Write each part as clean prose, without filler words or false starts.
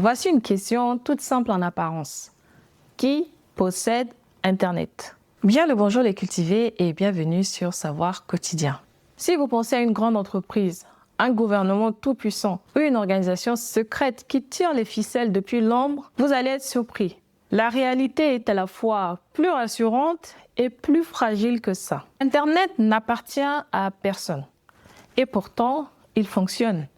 Voici une question toute simple en apparence. Qui possède Internet? Bien le bonjour les cultivés et bienvenue sur Savoir Quotidien. Si vous pensez à une grande entreprise, un gouvernement tout-puissant ou une organisation secrète qui tire les ficelles depuis l'ombre, vous allez être surpris. La réalité est à la fois plus rassurante et plus fragile que ça. Internet n'appartient à personne. Et pourtant, il fonctionne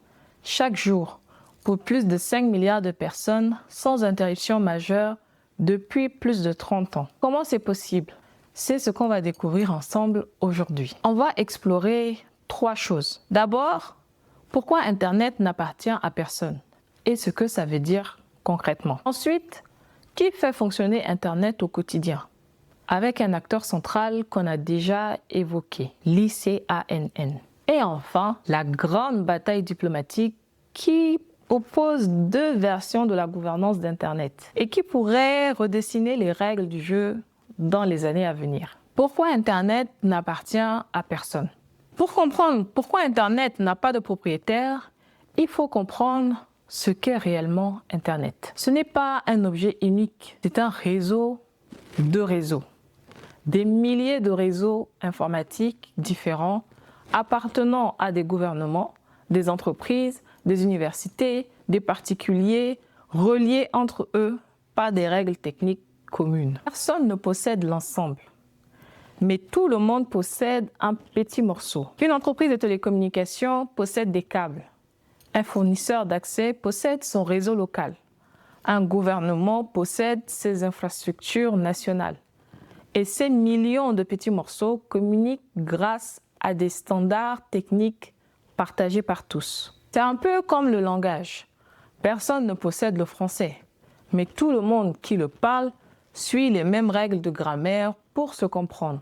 chaque jour pour plus de 5 milliards de personnes sans interruption majeure depuis plus de 30 ans. Comment c'est possible? C'est ce qu'on va découvrir ensemble aujourd'hui. On va explorer 3 choses. D'abord, pourquoi Internet n'appartient à personne et ce que ça veut dire concrètement. Ensuite, qui fait fonctionner Internet au quotidien? Avec un acteur central qu'on a déjà évoqué, l'ICANN. Et enfin, la grande bataille diplomatique qui oppose 2 versions de la gouvernance d'Internet et qui pourrait redessiner les règles du jeu dans les années à venir. Pourquoi Internet n'appartient à personne? Pour comprendre pourquoi Internet n'a pas de propriétaire, il faut comprendre ce qu'est réellement Internet. Ce n'est pas un objet unique, c'est un réseau de réseaux. Des milliers de réseaux informatiques différents appartenant à des gouvernements, des entreprises, des universités, des particuliers, reliés entre eux par des règles techniques communes. Personne ne possède l'ensemble, mais tout le monde possède un petit morceau. Une entreprise de télécommunications possède des câbles. Un fournisseur d'accès possède son réseau local. Un gouvernement possède ses infrastructures nationales. Et ces millions de petits morceaux communiquent grâce à des standards techniques partagés par tous. C'est un peu comme le langage. Personne ne possède le français, mais tout le monde qui le parle suit les mêmes règles de grammaire pour se comprendre.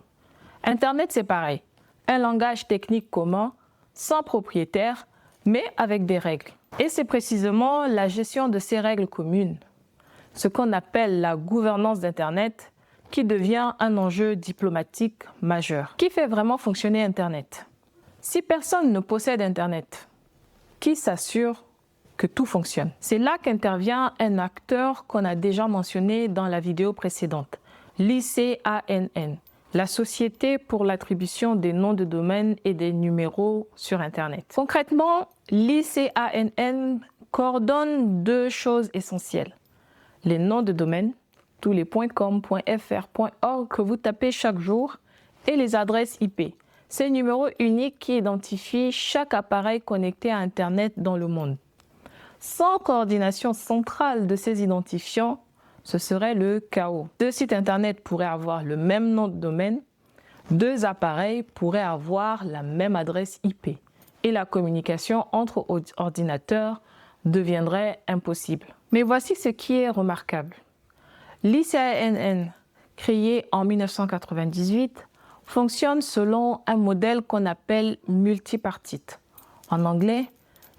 Internet, c'est pareil. Un langage technique commun, sans propriétaire, mais avec des règles. Et c'est précisément la gestion de ces règles communes, ce qu'on appelle la gouvernance d'Internet, qui devient un enjeu diplomatique majeur. Qui fait vraiment fonctionner Internet? Si personne ne possède Internet, qui s'assure que tout fonctionne? C'est là qu'intervient un acteur qu'on a déjà mentionné dans la vidéo précédente, l'ICANN, la Société pour l'attribution des noms de domaine et des numéros sur Internet. Concrètement, l'ICANN coordonne 2 choses essentielles. Les noms de domaine, tous les .com, .fr, .org que vous tapez chaque jour, et les adresses IP. Ces numéros uniques qui identifient chaque appareil connecté à Internet dans le monde. Sans coordination centrale de ces identifiants, ce serait le chaos. 2 sites Internet pourraient avoir le même nom de domaine, 2 appareils pourraient avoir la même adresse IP. Et la communication entre ordinateurs deviendrait impossible. Mais voici ce qui est remarquable. L'ICANN, créé en 1998, fonctionne selon un modèle qu'on appelle multipartite. En anglais,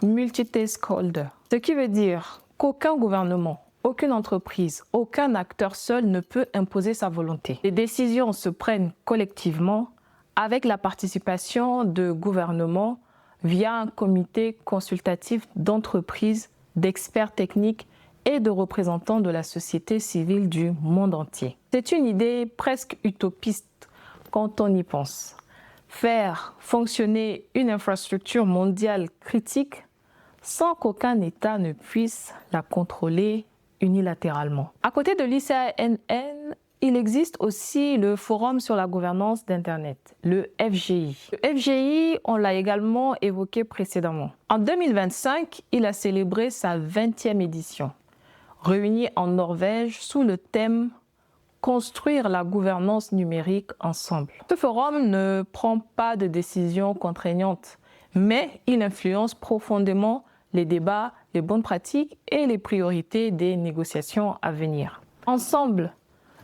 multi-stakeholder. Ce qui veut dire qu'aucun gouvernement, aucune entreprise, aucun acteur seul ne peut imposer sa volonté. Les décisions se prennent collectivement avec la participation de gouvernements via un comité consultatif d'entreprises, d'experts techniques et de représentants de la société civile du monde entier. C'est une idée presque utopiste quand on y pense. Faire fonctionner une infrastructure mondiale critique sans qu'aucun État ne puisse la contrôler unilatéralement. À côté de l'ICANN, il existe aussi le Forum sur la gouvernance d'Internet, le FGI. Le FGI, on l'a également évoqué précédemment. En 2025, il a célébré sa 20e édition, réuni en Norvège sous le thème « Construire la gouvernance numérique ensemble ». Ce forum ne prend pas de décisions contraignantes, mais il influence profondément les débats, les bonnes pratiques et les priorités des négociations à venir. Ensemble,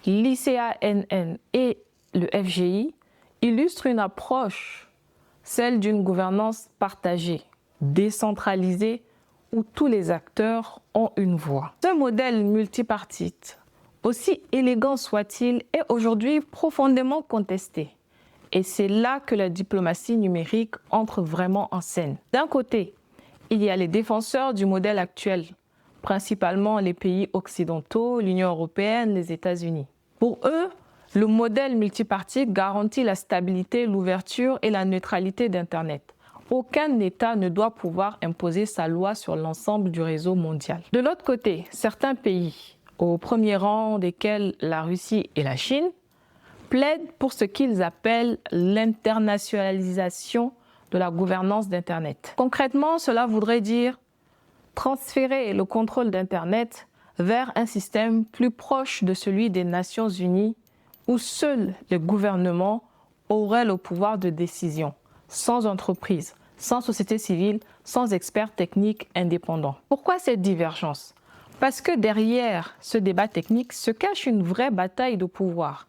l'ICANN et le FGI illustrent une approche, celle d'une gouvernance partagée, décentralisée, où tous les acteurs ont une voix. Ce modèle multipartite, aussi élégant soit-il, est aujourd'hui profondément contesté. Et c'est là que la diplomatie numérique entre vraiment en scène. D'un côté, il y a les défenseurs du modèle actuel, principalement les pays occidentaux, l'Union européenne, les États-Unis. Pour eux, le modèle multipartite garantit la stabilité, l'ouverture et la neutralité d'Internet. Aucun État ne doit pouvoir imposer sa loi sur l'ensemble du réseau mondial. De l'autre côté, certains pays, au premier rang desquels la Russie et la Chine, plaident pour ce qu'ils appellent l'internationalisation de la gouvernance d'Internet. Concrètement, cela voudrait dire transférer le contrôle d'Internet vers un système plus proche de celui des Nations Unies où seuls les gouvernements auraient le pouvoir de décision, sans entreprise, sans société civile, sans experts techniques indépendants. Pourquoi cette divergence? Parce que derrière ce débat technique se cache une vraie bataille de pouvoir.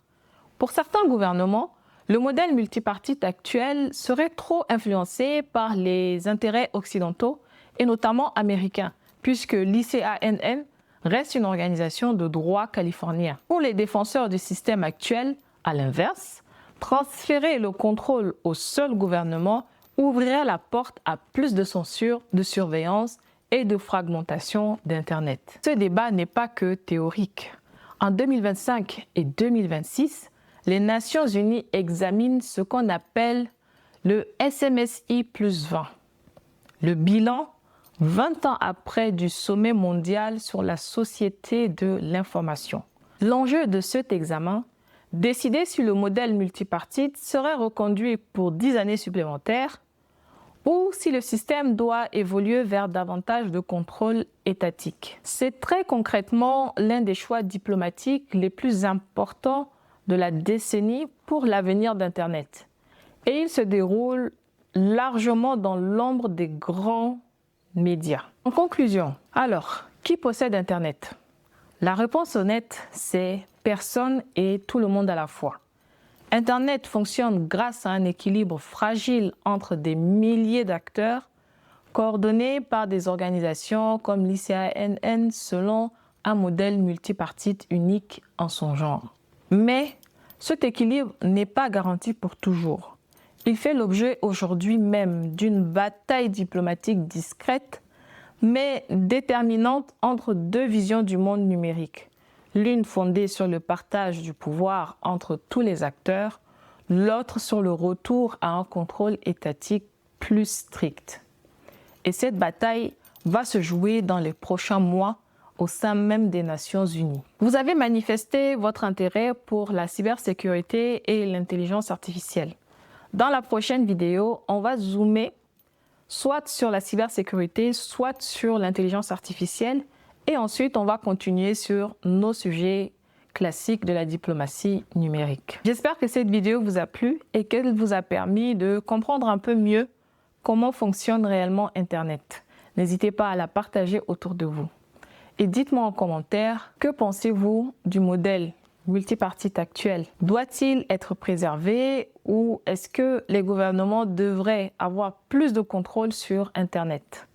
Pour certains gouvernements, le modèle multipartite actuel serait trop influencé par les intérêts occidentaux et notamment américains, puisque l'ICANN reste une organisation de droit californien. Pour les défenseurs du système actuel, à l'inverse, transférer le contrôle au seul gouvernement ouvrirait la porte à plus de censure, de surveillance et de fragmentation d'Internet. Ce débat n'est pas que théorique. En 2025 et 2026, les Nations Unies examinent ce qu'on appelle le SMSI plus 20. Le bilan, 20 ans après du sommet mondial sur la société de l'information. L'enjeu de cet examen, décider si le modèle multipartite serait reconduit pour 10 années supplémentaires ou si le système doit évoluer vers davantage de contrôle étatique. C'est très concrètement l'un des choix diplomatiques les plus importants de la décennie pour l'avenir d'Internet. Et il se déroule largement dans l'ombre des grands médias. En conclusion, alors, qui possède Internet? La réponse honnête, c'est personne et tout le monde à la fois. Internet fonctionne grâce à un équilibre fragile entre des milliers d'acteurs coordonnés par des organisations comme l'ICANN selon un modèle multipartite unique en son genre. Mais cet équilibre n'est pas garanti pour toujours. Il fait l'objet aujourd'hui même d'une bataille diplomatique discrète, mais déterminante entre deux visions du monde numérique. L'une fondée sur le partage du pouvoir entre tous les acteurs, l'autre sur le retour à un contrôle étatique plus strict. Et cette bataille va se jouer dans les prochains mois au sein même des Nations Unies. Vous avez manifesté votre intérêt pour la cybersécurité et l'intelligence artificielle. Dans la prochaine vidéo, on va zoomer soit sur la cybersécurité, soit sur l'intelligence artificielle. Et ensuite, on va continuer sur nos sujets classiques de la diplomatie numérique. J'espère que cette vidéo vous a plu et qu'elle vous a permis de comprendre un peu mieux comment fonctionne réellement Internet. N'hésitez pas à la partager autour de vous. Et dites-moi en commentaire, que pensez-vous du modèle multipartite actuel? Doit-il être préservé ou est-ce que les gouvernements devraient avoir plus de contrôle sur Internet?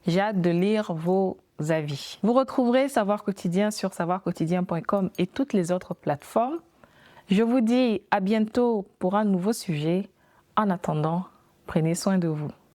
J'ai hâte de lire vos avis. Vous retrouverez Savoir Quotidien sur savoirquotidien.com et toutes les autres plateformes. Je vous dis à bientôt pour un nouveau sujet. En attendant, prenez soin de vous.